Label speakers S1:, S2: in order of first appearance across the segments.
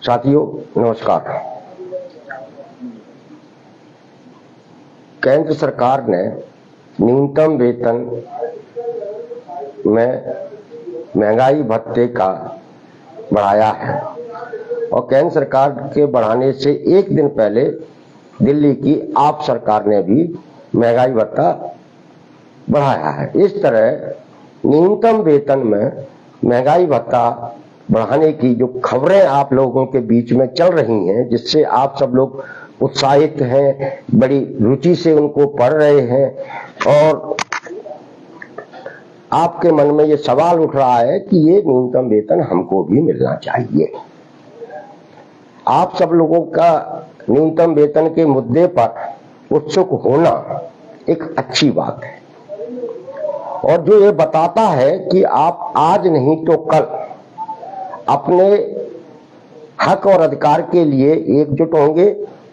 S1: साथियों नमस्कार। केंद्र सरकार ने न्यूनतम वेतन में महंगाई भत्ते का बढ़ाया है और केंद्र सरकार के बढ़ाने से एक दिन पहले दिल्ली की आप सरकार ने भी महंगाई भत्ता बढ़ाया है। इस तरह न्यूनतम वेतन में महंगाई भत्ता बढ़ाने की जो खबरें आप लोगों के बीच में चल रही हैं, जिससे आप सब लोग उत्साहित हैं, बड़ी रुचि से उनको पढ़ रहे हैं और आपके मन में ये सवाल उठ रहा है कि ये न्यूनतम वेतन हमको भी मिलना चाहिए। आप सब लोगों का न्यूनतम वेतन के मुद्दे पर उत्सुक होना एक अच्छी बात है और जो ये बताता है कि आप आज नहीं तो कल अपने हक और अधिकार के लिए एकजुट होंगे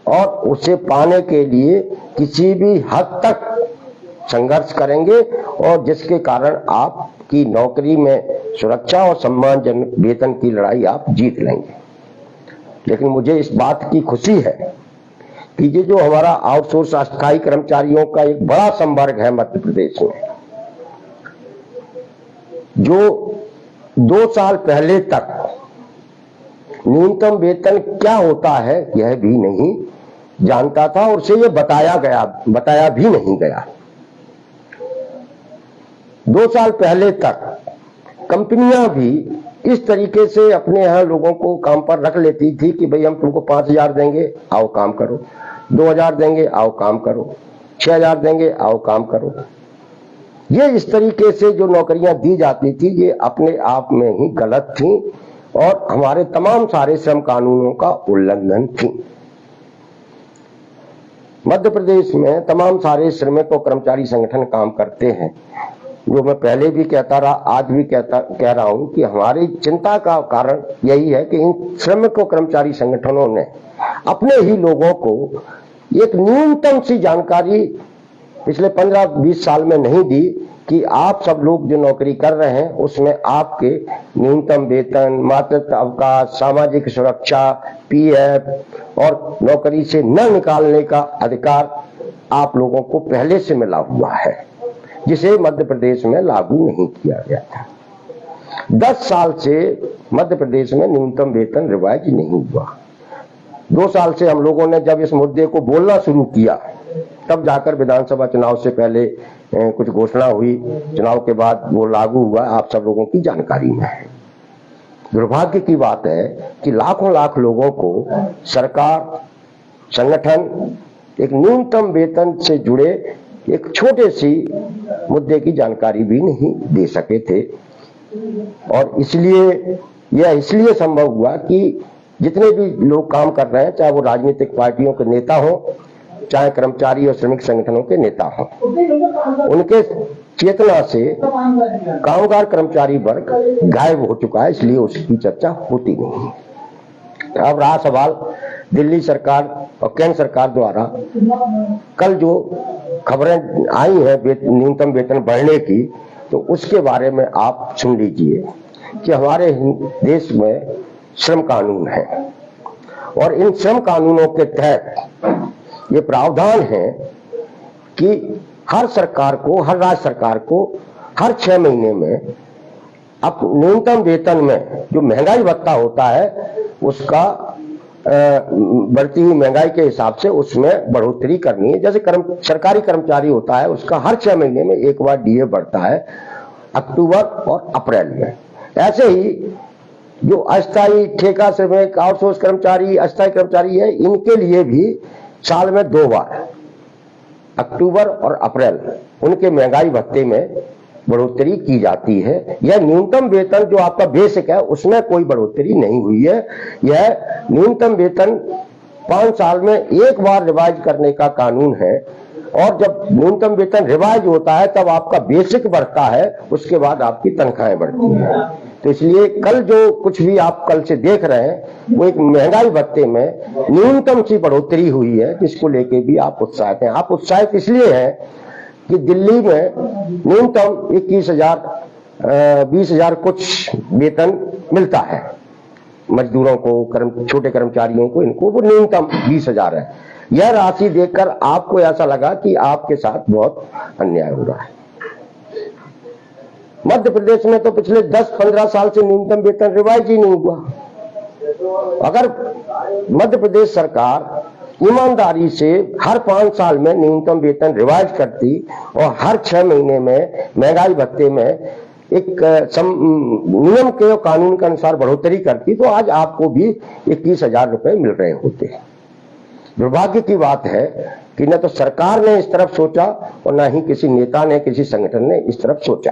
S1: और उसे पाने के लिए किसी भी हद तक संघर्ष करेंगे और जिसके कारण आपकी नौकरी में सुरक्षा और सम्मानजनक वेतन की लड़ाई आप जीत लेंगे। लेकिन मुझे इस बात की खुशी है कि ये जो हमारा आउटसोर्स अस्थायी कर्मचारियों का एक बड़ा संवर्ग है मध्य प्रदेश में, जो 2 साल पहले तक न्यूनतम वेतन क्या होता है यह भी नहीं जानता था और उसे ये बताया भी नहीं गया। 2 साल पहले तक कंपनियां भी इस तरीके से अपने यहां लोगों को काम पर रख लेती थी कि भाई हम तुमको 5,000 देंगे, आओ काम करो, 2,000 देंगे, आओ काम करो, 6,000 देंगे, आओ काम करो। ये इस तरीके से जो नौकरियां दी जाती थी ये अपने आप में ही गलत थी और हमारे तमाम सारे श्रम कानूनों का उल्लंघन थी। मध्य प्रदेश में तमाम सारे श्रमिक और कर्मचारी संगठन काम करते हैं। जो मैं पहले भी कहता रहा, आज भी कह रहा हूं कि हमारी चिंता का कारण यही है कि इन श्रमिक और कर्मचारी संगठनों ने अपने ही लोगों को एक न्यूनतम सी जानकारी पिछले 15-20 साल में नहीं दी कि आप सब लोग जो नौकरी कर रहे हैं उसमें आपके न्यूनतम वेतन, मातृत्व अवकाश, सामाजिक सुरक्षा, पीएफ और नौकरी से न निकालने का अधिकार आप लोगों को पहले से मिला हुआ है, जिसे मध्य प्रदेश में लागू नहीं किया गया था। 10 साल से मध्य प्रदेश में न्यूनतम वेतन रिवाइज नहीं हुआ। 2 साल से हम लोगों ने जब इस मुद्दे को बोलना शुरू किया तब जाकर विधानसभा चुनाव से पहले कुछ घोषणा हुई, चुनाव के बाद वो लागू हुआ, आप सब लोगों की जानकारी में है। दुर्भाग्य की बात है कि लाखों लाख लोगों को सरकार, संगठन एक न्यूनतम वेतन से जुड़े एक छोटे सी मुद्दे की जानकारी भी नहीं दे सके थे और यह इसलिए संभव हुआ कि जितने भी लोग काम कर रहे हैं, चाहे वो राजनीतिक पार्टियों के नेता हो, चाहे कर्मचारी और श्रमिक संगठनों के नेता हो, उनके चेतना से कामगार कर्मचारी वर्ग गायब हो चुका है, इसलिए उसकी चर्चा होती नहीं। अब रहा सवाल दिल्ली सरकार और केंद्र सरकार द्वारा कल जो खबरें आई हैं न्यूनतम वेतन बढ़ने की, तो उसके बारे में आप सुन लीजिए कि हमारे देश में श्रम कानून है और इन श्रम कानूनों के तहत ये प्रावधान है कि हर राज्य सरकार को हर 6 महीने में अब न्यूनतम वेतन में जो महंगाई भत्ता होता है उसका बढ़ती हुई महंगाई के हिसाब से उसमें बढ़ोतरी करनी है। जैसे सरकारी कर्मचारी होता है उसका हर 6 महीने में एक बार डीए बढ़ता है, अक्टूबर और अप्रैल में। ऐसे ही जो अस्थायी ठेका श्रमिक, आउटसोर्स कर्मचारी, अस्थायी कर्मचारी है, इनके लिए भी साल में 2 बार अक्टूबर और अप्रैल उनके महंगाई भत्ते में बढ़ोतरी की जाती है। यह न्यूनतम वेतन जो आपका बेसिक है उसमें कोई बढ़ोतरी नहीं हुई है। यह न्यूनतम वेतन 5 साल में एक बार रिवाइज करने का कानून है और जब न्यूनतम वेतन रिवाइज होता है तब आपका बेसिक बढ़ता है, उसके बाद आपकी तनख्वाहें बढ़ती हैं। तो इसलिए कल जो कुछ भी आप कल से देख रहे हैं वो एक महंगाई भत्ते में न्यूनतम सी बढ़ोतरी हुई है, जिसको लेके भी आप उत्साहित हैं। आप उत्साहित इसलिए हैं कि दिल्ली में न्यूनतम 21,000 20,000 कुछ वेतन मिलता है मजदूरों को, छोटे कर्मचारियों को, इनको वो न्यूनतम 20,000 है। यह राशि देखकर आपको ऐसा लगा कि आपके साथ बहुत अन्याय हो रहा है। मध्य प्रदेश में तो पिछले 10-15 साल से न्यूनतम वेतन रिवाइज ही नहीं हुआ। अगर मध्य प्रदेश सरकार ईमानदारी से हर 5 साल में न्यूनतम वेतन रिवाइज करती और हर 6 महीने में महंगाई भत्ते में एक नियम के और कानून के अनुसार बढ़ोतरी करती, तो आज आपको भी 21,000 रुपए मिल रहे होते। दुर्भाग्य की बात है कि न तो सरकार ने इस तरफ सोचा और न ही किसी नेता ने, किसी संगठन ने इस तरफ सोचा।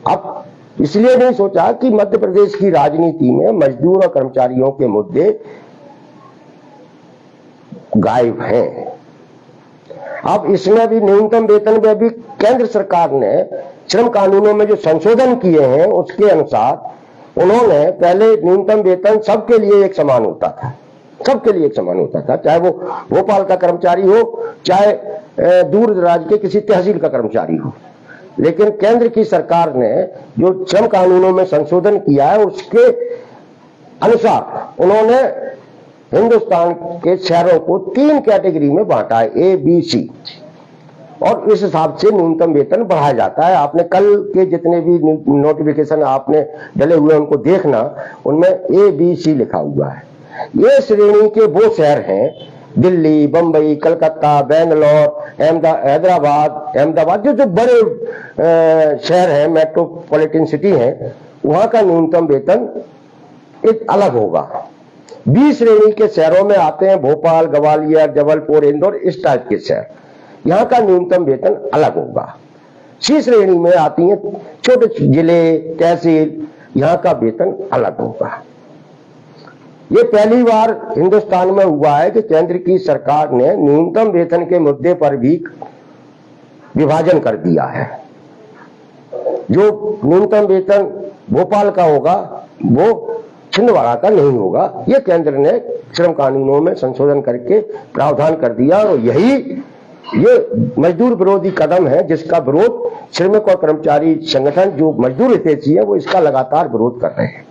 S1: अब इसलिए नहीं सोचा कि मध्य प्रदेश की राजनीति में मजदूर और कर्मचारियों के मुद्दे गायब हैं। अब इसमें भी न्यूनतम वेतन में भी केंद्र सरकार ने श्रम कानूनों में जो संशोधन किए हैं उसके अनुसार उन्होंने पहले न्यूनतम वेतन सबके लिए एक समान होता था, सबके लिए एक समान होता था, चाहे वो भोपाल का कर्मचारी हो, चाहे दूर दराज के किसी तहसील का कर्मचारी हो। लेकिन केंद्र की सरकार ने जो श्रम कानूनों में संशोधन किया है उसके अनुसार उन्होंने हिंदुस्तान के शहरों को 3 कैटेगरी में बांटा है, A, B, C, और इस हिसाब से न्यूनतम वेतन बढ़ाया जाता है। आपने कल के जितने भी नोटिफिकेशन आपने डले हुए उनको देखना, उनमें A, B, C लिखा हुआ है। ये श्रेणी के वो शहर हैं, दिल्ली, बंबई, कलकत्ता, बेंगलोर, हैदराबाद, अहमदाबाद, जो बड़े शहर हैं, मेट्रोपॉलिटन सिटी हैं, वहां का न्यूनतम वेतन एक अलग होगा। बी श्रेणी के शहरों में आते हैं भोपाल, ग्वालियर, जबलपुर, इंदौर, इस टाइप के शहर, यहाँ का न्यूनतम वेतन अलग होगा। सी श्रेणी में आती हैं छोटे जिले, तहसील, यहाँ का वेतन अलग होगा। ये पहली बार हिंदुस्तान में हुआ है कि केंद्र की सरकार ने न्यूनतम वेतन के मुद्दे पर भी विभाजन कर दिया है। जो न्यूनतम वेतन भोपाल का होगा वो छिंदवाड़ा का नहीं होगा। ये केंद्र ने श्रम कानूनों में संशोधन करके प्रावधान कर दिया, और ये मजदूर विरोधी कदम है जिसका विरोध श्रमिक और कर्मचारी संगठन जो मजदूर हितैषी है वो इसका लगातार विरोध कर रहे हैं।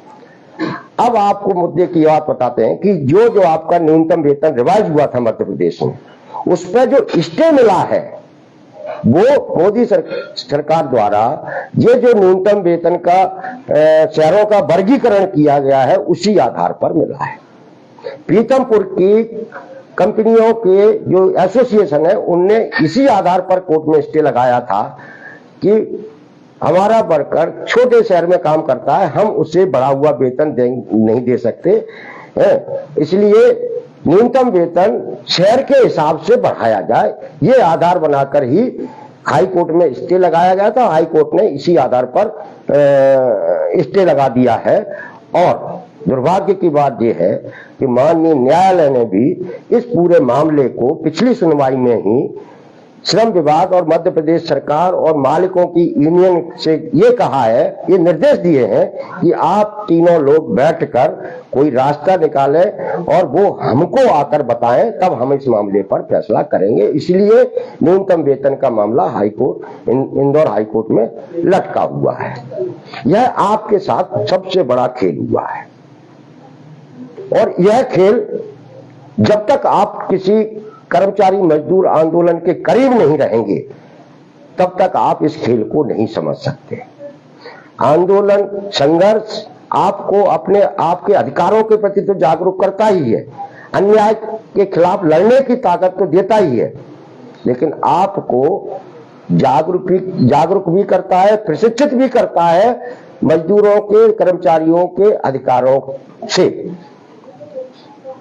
S1: अब आपको मुद्दे की बात बताते हैं कि जो आपका न्यूनतम वेतन रिवाइज हुआ था मध्य प्रदेश में, उस पर जो स्टे मिला है वो मोदी सरकार द्वारा ये जो न्यूनतम वेतन का शहरों का वर्गीकरण किया गया है उसी आधार पर मिला है। पीतमपुर की कंपनियों के जो एसोसिएशन है उनने इसी आधार पर कोर्ट में स्टे लगाया था कि हमारा वर्कर छोटे शहर में काम करता है, हम उसे बढ़ा हुआ वेतन नहीं दे सकते, इसलिए न्यूनतम वेतन शहर के हिसाब से बढ़ाया जाए। ये आधार बनाकर ही हाई कोर्ट में स्टे लगाया गया था। हाई कोर्ट ने इसी आधार पर स्टे लगा दिया है। और दुर्भाग्य की बात यह है कि माननीय न्यायालय ने भी इस पूरे मामले को पिछली सुनवाई में ही श्रम विभाग और मध्य प्रदेश सरकार और मालिकों की यूनियन से ये कहा है, ये निर्देश दिए हैं कि आप तीनों लोग बैठकर कोई रास्ता निकालें और वो हमको आकर बताएं, तब हम इस मामले पर फैसला करेंगे। इसलिए न्यूनतम वेतन का मामला हाईकोर्ट इंदौर हाईकोर्ट में लटका हुआ है। यह आपके साथ सबसे बड़ा खेल हुआ है, और यह खेल जब तक आप किसी कर्मचारी मजदूर आंदोलन के करीब नहीं रहेंगे तब तक आप इस खेल को नहीं समझ सकते। आंदोलन, संघर्ष आपको अपने आपके अधिकारों के प्रति तो जागरूक करता ही है, अन्याय के खिलाफ लड़ने की ताकत तो देता ही है, लेकिन आपको जागरूक भी करता है, प्रशिक्षित भी करता है मजदूरों के, कर्मचारियों के अधिकारों से।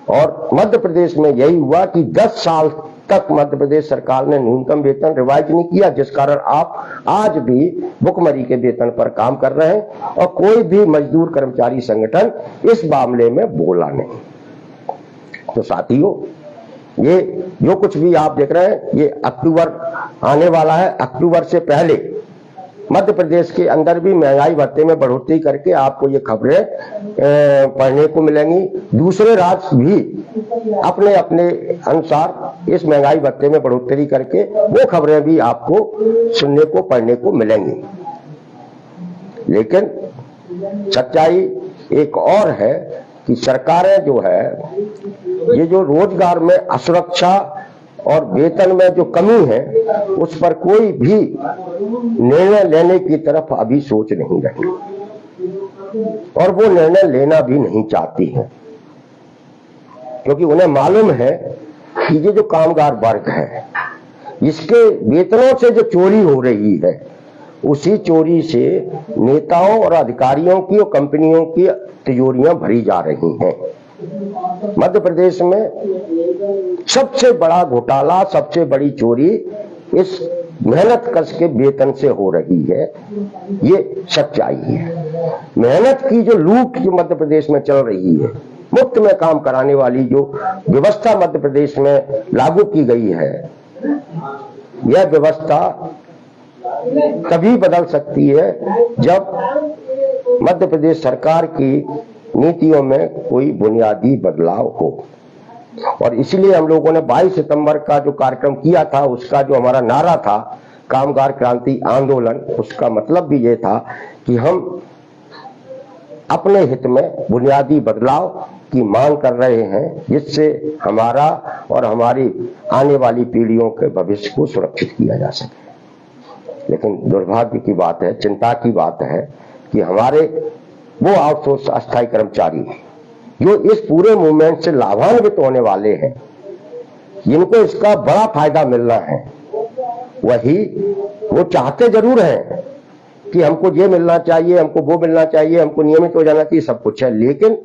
S1: और मध्य प्रदेश में यही हुआ कि 10 साल तक मध्य प्रदेश सरकार ने न्यूनतम वेतन रिवाइज नहीं किया, जिस कारण आप आज भी भुखमरी के वेतन पर काम कर रहे हैं, और कोई भी मजदूर कर्मचारी संगठन इस मामले में बोला नहीं। तो साथियों, ये जो कुछ भी आप देख रहे हैं ये अक्टूबर आने वाला है। अक्टूबर से पहले मध्य प्रदेश के अंदर भी महंगाई भत्ते में बढ़ोतरी करके आपको ये खबरें पढ़ने को मिलेंगी। दूसरे राज्य भी अपने अपने अनुसार इस महंगाई भत्ते में बढ़ोतरी करके वो खबरें भी आपको सुनने को, पढ़ने को मिलेंगी। लेकिन सच्चाई एक और है कि सरकारें जो है ये जो रोजगार में असुरक्षा और वेतन में जो कमी है उस पर कोई भी निर्णय लेने की तरफ अभी सोच नहीं रही और वो निर्णय लेना भी नहीं चाहती है, क्योंकि उन्हें मालूम है कि ये जो कामगार वर्ग है इसके वेतनों से जो चोरी हो रही है उसी चोरी से नेताओं और अधिकारियों की और कंपनियों की तिजोरियां भरी जा रही हैं। मध्य प्रदेश में सबसे बड़ा घोटाला, सबसे बड़ी चोरी इस मेहनत कश के वेतन से हो रही है, ये सच्चाई है। मेहनत की जो लूट जो मध्य प्रदेश में चल रही है, मुफ्त में काम कराने वाली जो व्यवस्था मध्य प्रदेश में लागू की गई है, यह व्यवस्था तभी बदल सकती है जब मध्य प्रदेश सरकार की नीतियों में कोई बुनियादी बदलाव हो। और इसलिए हम लोगों ने 22 सितंबर का जो कार्यक्रम किया था, उसका जो हमारा नारा था कामगार क्रांति आंदोलन, उसका मतलब भी ये था कि हम अपने हित में बुनियादी बदलाव की मांग कर रहे हैं, जिससे हमारा और हमारी आने वाली पीढ़ियों के भविष्य को सुरक्षित किया जा सके। लेकिन दुर्भाग्य की बात है, चिंता की बात है कि हमारे वो आउटसोर्स अस्थायी कर्मचारी जो इस पूरे मूवमेंट से लाभान्वित होने वाले हैं, जिनको इसका बड़ा फायदा मिलना है, वही वो चाहते जरूर हैं कि हमको ये मिलना चाहिए, हमको वो मिलना चाहिए, हमको नियमित हो जाना चाहिए, सब कुछ है, लेकिन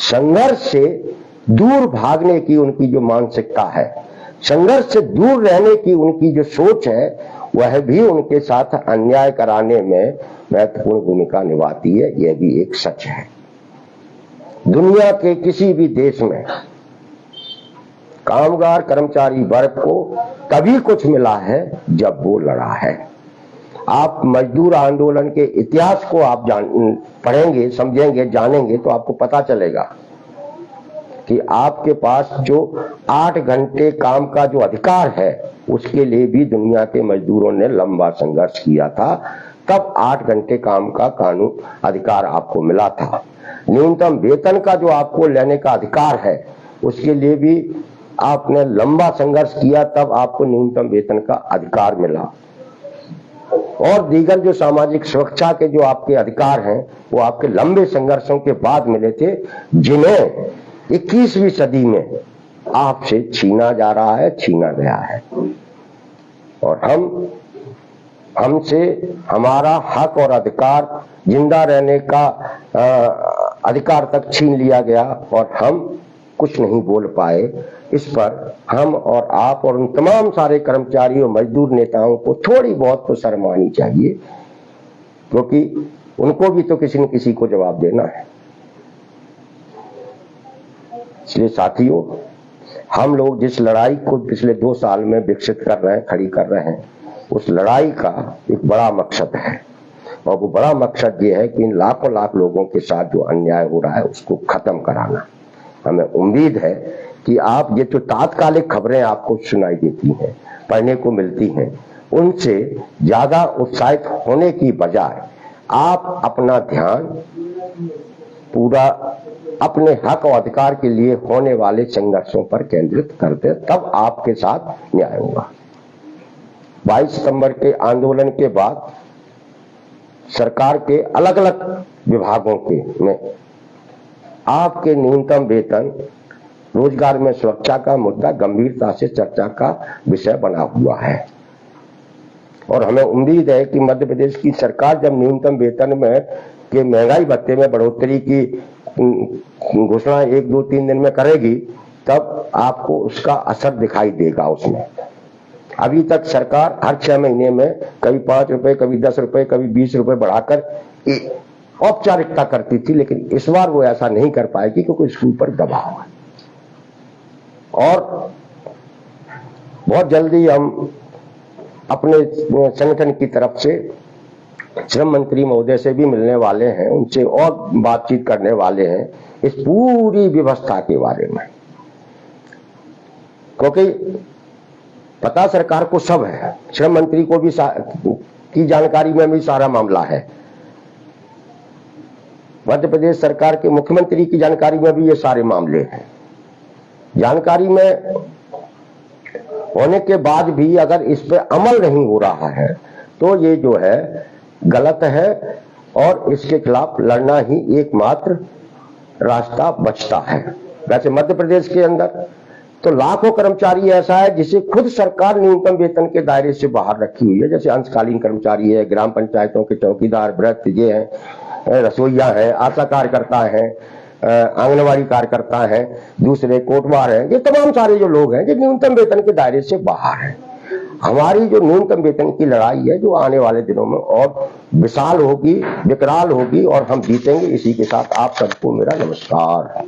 S1: संघर्ष से दूर भागने की उनकी जो मानसिकता है, संघर्ष से दूर रहने की उनकी जो सोच है, वह भी उनके साथ अन्याय कराने में महत्वपूर्ण भूमिका निभाती है। यह भी एक सच है। दुनिया के किसी भी देश में कामगार कर्मचारी वर्ग को तभी कुछ मिला है जब वो लड़ा है। आप मजदूर आंदोलन के इतिहास को आप पढ़ेंगे, समझेंगे, जानेंगे तो आपको पता चलेगा कि आपके पास जो 8 घंटे काम का जो अधिकार है उसके लिए भी दुनिया के मजदूरों ने लंबा संघर्ष किया था, तब 8 घंटे काम का कानून अधिकार आपको मिला था। न्यूनतम वेतन का जो आपको लेने का अधिकार है उसके लिए भी आपने लंबा संघर्ष किया, तब आपको न्यूनतम वेतन का अधिकार मिला। और दीगर जो सामाजिक सुरक्षा के जो आपके अधिकार हैं वो आपके लंबे संघर्षों के बाद मिले थे, जिन्हें 21वीं सदी में आपसे छीना जा रहा है, छीना गया है। और हमसे हमारा हक और अधिकार, जिंदा रहने का अधिकार तक छीन लिया गया और हम कुछ नहीं बोल पाए। इस पर हम और आप और उन तमाम सारे कर्मचारी और मजदूर नेताओं को थोड़ी बहुत तो शर्म आनी चाहिए, क्योंकि उनको भी तो किसी न किसी को जवाब देना है। इसलिए साथियों, हम लोग जिस लड़ाई को पिछले 2 साल में विकसित कर रहे हैं, खड़ी कर रहे हैं, उस लड़ाई का एक बड़ा मकसद है, और वो बड़ा मकसद ये है कि इन लाखों लाख लोगों के साथ जो अन्याय हो रहा है उसको खत्म कराना। हमें उम्मीद है कि आप ये जो तात्कालिक खबरें आपको सुनाई देती हैं, पढ़ने को मिलती हैं, उनसे ज्यादा उत्साहित होने की बजाय आप अपना ध्यान पूरा अपने हक और अधिकार के लिए होने वाले संघर्षों पर केंद्रित कर दे, तब आपके साथ न्याय होगा। 22 सितंबर के आंदोलन के बाद सरकार के अलग अलग विभागों के में आपके न्यूनतम वेतन, रोजगार में सुरक्षा का मुद्दा गंभीरता से चर्चा का विषय बना हुआ है। और हमें उम्मीद है कि मध्य प्रदेश की सरकार जब न्यूनतम वेतन में के महंगाई भत्ते में बढ़ोतरी की घोषणा 1, 2, 3 दिन में करेगी, तब आपको उसका असर दिखाई देगा उसमें। अभी तक सरकार हर 6 महीने में कभी 5 रुपए, कभी 10 रुपए, कभी 20 रुपए बढ़ाकर औपचारिकता करती थी, लेकिन इस बार वो ऐसा नहीं कर पाएगी क्योंकि इसके ऊपर दबाव है। और बहुत जल्दी हम अपने संगठन की तरफ से श्रम मंत्री महोदय से भी मिलने वाले हैं, उनसे और बातचीत करने वाले हैं इस पूरी व्यवस्था के बारे में, क्योंकि पता सरकार को सब है, श्रम मंत्री को भी की जानकारी में भी सारा मामला है। मध्य प्रदेश सरकार के मुख्यमंत्री की जानकारी में भी ये सारे मामले हैं। जानकारी में होने के बाद भी अगर इस पे अमल नहीं हो रहा है तो ये जो है गलत है और इसके खिलाफ लड़ना ही एकमात्र रास्ता बचता है। वैसे मध्य प्रदेश के अंदर तो लाखों कर्मचारी ऐसा है जिसे खुद सरकार न्यूनतम वेतन के दायरे से बाहर रखी हुई है, जैसे अंशकालीन कर्मचारी है, ग्राम पंचायतों के चौकीदार, वृत्त ये हैं, रसोईया है, आशा कार्यकर्ता है, आंगनवाड़ी कार्यकर्ता है, दूसरे कोटवार हैं, ये तमाम सारे जो लोग हैं जो न्यूनतम वेतन के दायरे से बाहर हैं। हमारी जो न्यूनतम वेतन की लड़ाई है जो आने वाले दिनों में और विशाल होगी, विकराल होगी और हम जीतेंगे। इसी के साथ आप सबको मेरा नमस्कार।